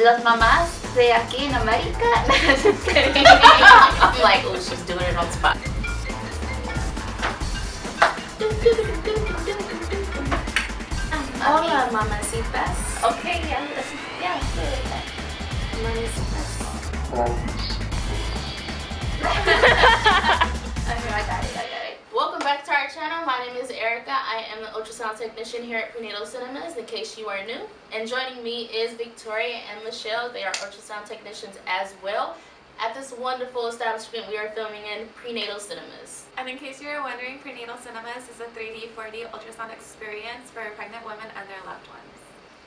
las mamás de aquí en América. I'm like, oh, she's doing it on spot. Hola, mamacitas. Okay, yeah, Yeah, let's do it like that. Mamacitas. Okay, I got it. Welcome back to our channel. My name is Erica. I am an ultrasound technician here at Prenatal Cinemas, in case you are new. And joining me is Victoria and Michelle. They are ultrasound technicians as well. At this wonderful establishment, we are filming in Prenatal Cinemas. And in case you were wondering, Prenatal Cinemas is a 3D, 4D ultrasound experience for pregnant women and their loved ones.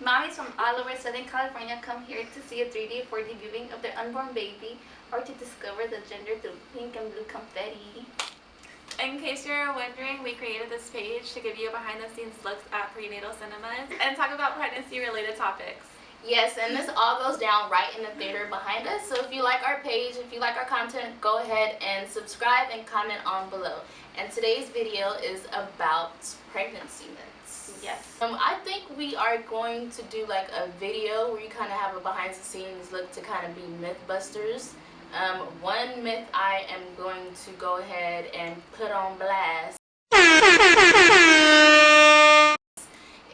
Mommies from all over Southern California come here to see a 3D, 4D viewing of their unborn baby or to discover the gender through pink and blue confetti. In case you're wondering, we created this page to give you behind-the-scenes looks at Prenatal Cinemas and talk about pregnancy-related topics. Yes, and this all goes down right in the theater behind us. So if you like our page, if you like our content, go ahead and subscribe and comment on below. And today's video is about pregnancy myths. Yes. I think we are going to do like a video where you kind of have a behind the scenes look to kind of be mythbusters. One myth I am going to go ahead and put on blast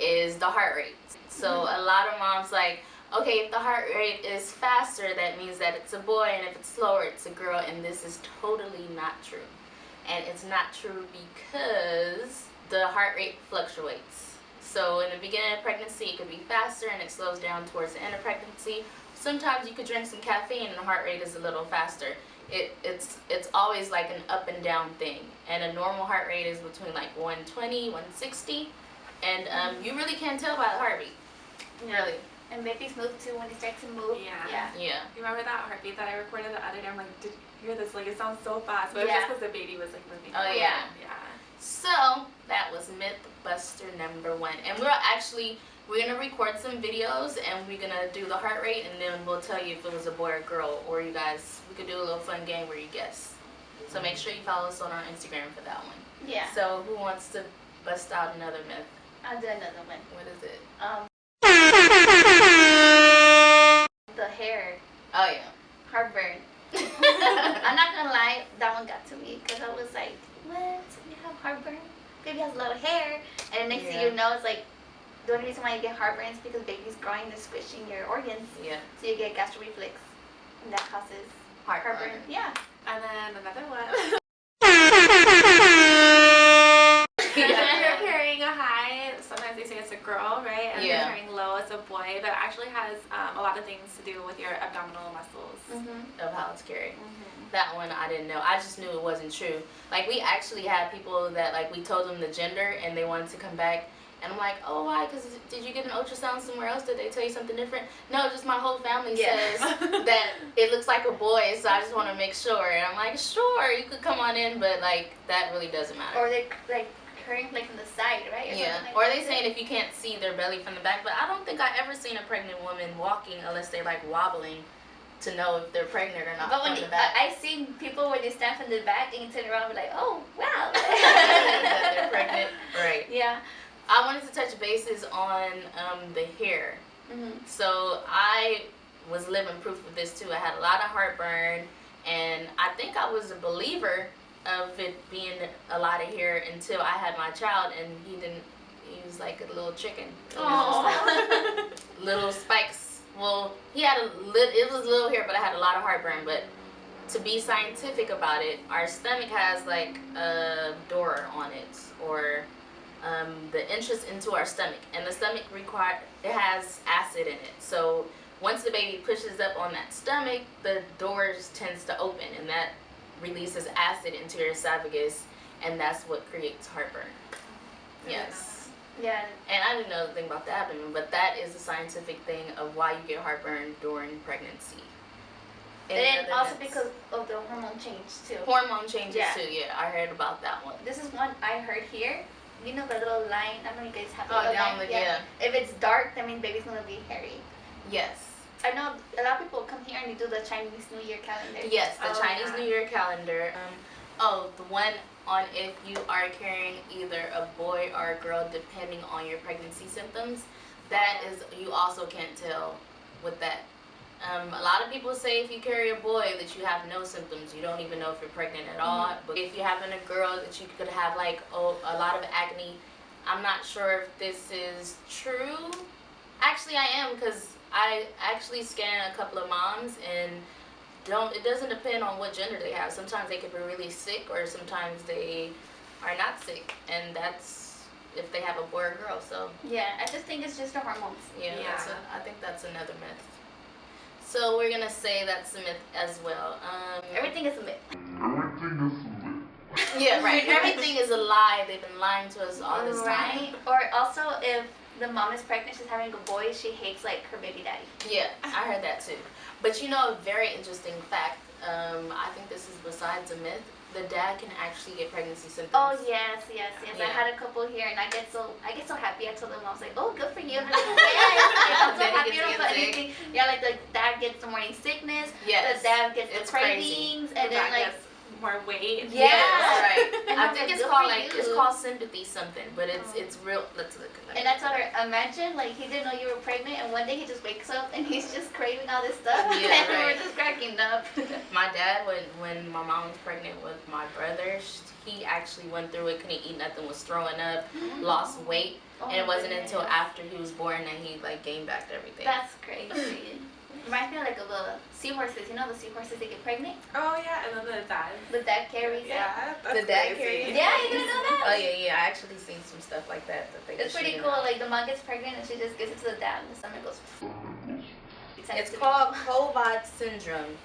is the heart rate. So a lot of moms like, okay, if the heart rate is faster, that means that it's a boy, and if it's slower, it's a girl, and this is totally not true. And it's not true because the heart rate fluctuates. So in the beginning of pregnancy, it could be faster, and it slows down towards the end of pregnancy. Sometimes you could drink some caffeine, and the heart rate is a little faster. It's always like an up and down thing. And a normal heart rate is between like 120, 160, and you really can't tell by the heartbeat. Really. And babies move too when they start to move. Yeah. Yeah. You remember that heartbeat that I recorded the other day? I'm like, did you hear this? Like, it sounds so fast. But it's just because the baby was like moving. Oh, yeah. Yeah. So that was Mythbuster number 1. And we're gonna record some videos, and we're gonna do the heart rate, and then we'll tell you if it was a boy or girl, or we could do a little fun game where you guess. So make sure you follow us on our Instagram for that one. Yeah. So who wants to bust out another myth? I'll do another one. What is it? The hair. Oh yeah. Heartburn. I'm not gonna lie, that one got to me because I was like, what? You have heartburn? Baby has a lot of hair. And the next thing you know, it's like, the only reason why you get heartburn is because baby's growing, they're squishing your organs. Yeah. So you get gastro reflux. And that causes heartburn. Yeah. And then another one. If you're carrying a high, sometimes they say it's a girl, right? And if you're carrying low, it's a boy. But it actually has a lot of things to do with your abdominal muscles. Of how it's carried. That one I didn't know. I just knew it wasn't true. Like, we actually had people that, like, we told them the gender and they wanted to come back. And I'm like, oh, why? Because did you get an ultrasound somewhere else? Did they tell you something different? No, just my whole family says that it looks like a boy, so I just want to make sure. And I'm like, sure, you could come on in, but, like, that really doesn't matter. Or they, like, hurting, like, from the side, right? Or they saying if you can't see their belly from the back. But I don't think I ever seen a pregnant woman walking unless they're, like, wobbling to know if they're pregnant or not. But when from the back. I've seen people when they stand from the back and you turn around and be like, oh, wow. That they're pregnant. Right. Yeah. I wanted to touch bases on the hair. So I was living proof of this too. I had a lot of heartburn, and I think I was a believer of it being a lot of hair until I had my child, and he was like a little chicken. It was just like little spikes. Well, it was little hair, but I had a lot of heartburn. But to be scientific about it, our stomach has like a door on it, or the entrance into our stomach, and the stomach it has acid in it. So once the baby pushes up on that stomach, the doors tends to open, and that releases acid into your esophagus, and that's what creates heartburn. Yes. Yeah. And I didn't know anything about the abdomen, but that is a scientific thing of why you get heartburn during pregnancy. And also because of the hormone change too. Hormone changes too. Yeah, I heard about that one. This is one I heard here. You know the little line? I don't know if you guys have the little down line. yeah. If it's dark, that means baby's gonna be hairy. Yes. I know a lot of people come here and they do the Chinese New Year calendar. Yes, the Chinese New Year calendar. The one on if you are carrying either a boy or a girl, depending on your pregnancy symptoms. That is, you also can't tell with that A lot of people say if you carry a boy that you have no symptoms. You don't even know if you're pregnant at all. But if you're having a girl, that you could have like a lot of acne. I'm not sure if this is true. Actually, I am, because I actually scan a couple of moms, and it doesn't depend on what gender they have. Sometimes they could be really sick, or sometimes they are not sick, and that's if they have a boy or girl. So yeah, I just think it's just the hormones. Yeah. I think that's another myth. So we're gonna say that's a myth as well. Everything is a myth. Yeah, right. Everything is a lie. They've been lying to us all this time. Right. Or also, if the mom is pregnant, she's having a boy, she hates like her baby daddy. Yeah, I heard that too. But you know, a very interesting fact. I think this is besides a myth. The dad can actually get pregnancy symptoms. Oh yes. Yeah. I had a couple here, and I get so happy. I told them, I was like, oh, good for you. And they're like, yeah, I'm so happy. I don't feel anything. Yeah, like the dad gets the morning sickness. Yes. The dad gets the crazy. cravings, and then like more weight. Yeah, that's right. I think it's called it's you. called sympathy something, but it's real. Let's look. And I told her, imagine like he didn't know you were pregnant, and one day he just wakes up and he's just craving all this stuff. Yeah, and we were just cracking up. My dad, when my mom was pregnant with my brother, he actually went through it. Couldn't eat nothing. Was throwing up. Lost weight. And it wasn't until after he was born that he like gained back everything. That's crazy. Reminds me of like the seahorses. You know the seahorses that get pregnant? Oh yeah, and then the dad. The dad carries. Yeah, that's the dad crazy. carries. Yeah, you didn't know that? Oh yeah. I actually seen some stuff like that. It's pretty cool. Like the mom gets pregnant and she just gives it to the dad, and the stomach goes. It's called COVID syndrome.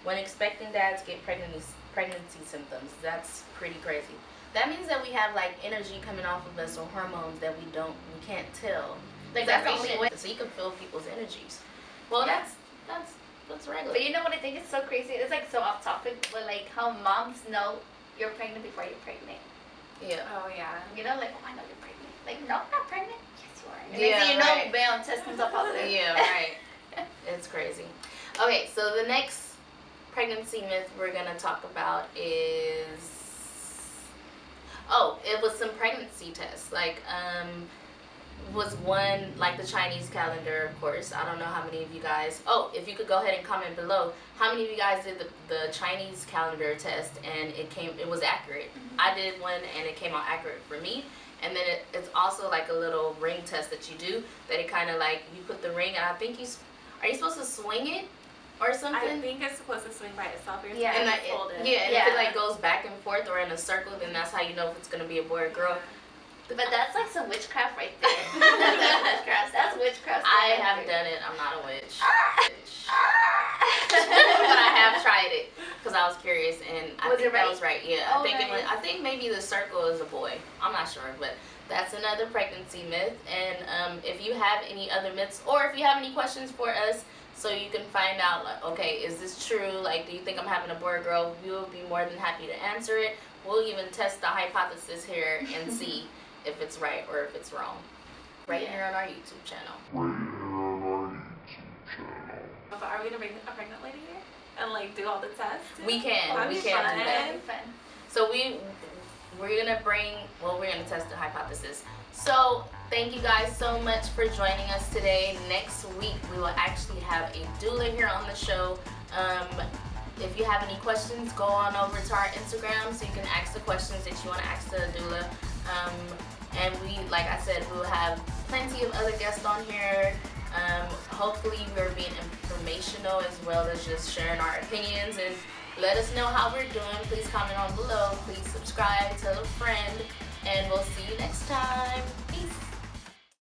When expecting dads get pregnancy symptoms. That's pretty crazy. That means that we have like energy coming off of us, or hormones that we can't tell. Like that's the only way, so you can feel people's energies. Well, yeah. that's regular. But you know what I think is so crazy? It's like so off topic, but like how moms know you're pregnant before you're pregnant. Yeah. Oh yeah. You know, like, oh, I know you're pregnant. Like, no, I'm not pregnant. Yes, you are. And Yeah, then you right. know, bam, test comes up positive. Yeah, right. It's crazy. Okay, so the next pregnancy myth we're gonna talk about is, it was some pregnancy tests. Like, was one, like the Chinese calendar, of course. I don't know how many of you guys, if you could go ahead and comment below, how many of you guys did the Chinese calendar test and it was accurate? Mm-hmm. I did one and it came out accurate for me. And then it's also like a little ring test that you do, that it kind of like, you put the ring, and I think are you supposed to swing it or something? I think it's supposed to swing by itself. You're Yeah. supposed to hold it. Yeah, and if it like goes back and forth or in a circle, then that's how you know if it's gonna be a boy or girl. But that's like some witchcraft right there. That's witchcraft. I have done it. I'm not a witch. But I have tried it because I was curious, and I think that was right. Yeah, Oh, I think maybe the circle is a boy. I'm not sure, but that's another pregnancy myth. And if you have any other myths, or if you have any questions for us, so you can find out, like, okay, is this true? Like, do you think I'm having a boy or girl? We will be more than happy to answer it. We'll even test the hypothesis here and see if it's right or if it's wrong. Here on our YouTube channel. But are we gonna bring a pregnant lady here and like do all the tests? We can. That'd We be can fun. do That'd that. be fun. So we're gonna test the hypothesis. So thank you guys so much for joining us today. Next week we will actually have a doula here on the show. If you have any questions, go on over to our Instagram so you can ask the questions that you want to ask the doula. And like I said, we'll have plenty of other guests on here. Hopefully we're being informational as well as just sharing our opinions, and let us know how we're doing. Please comment on below. Please subscribe, tell a friend.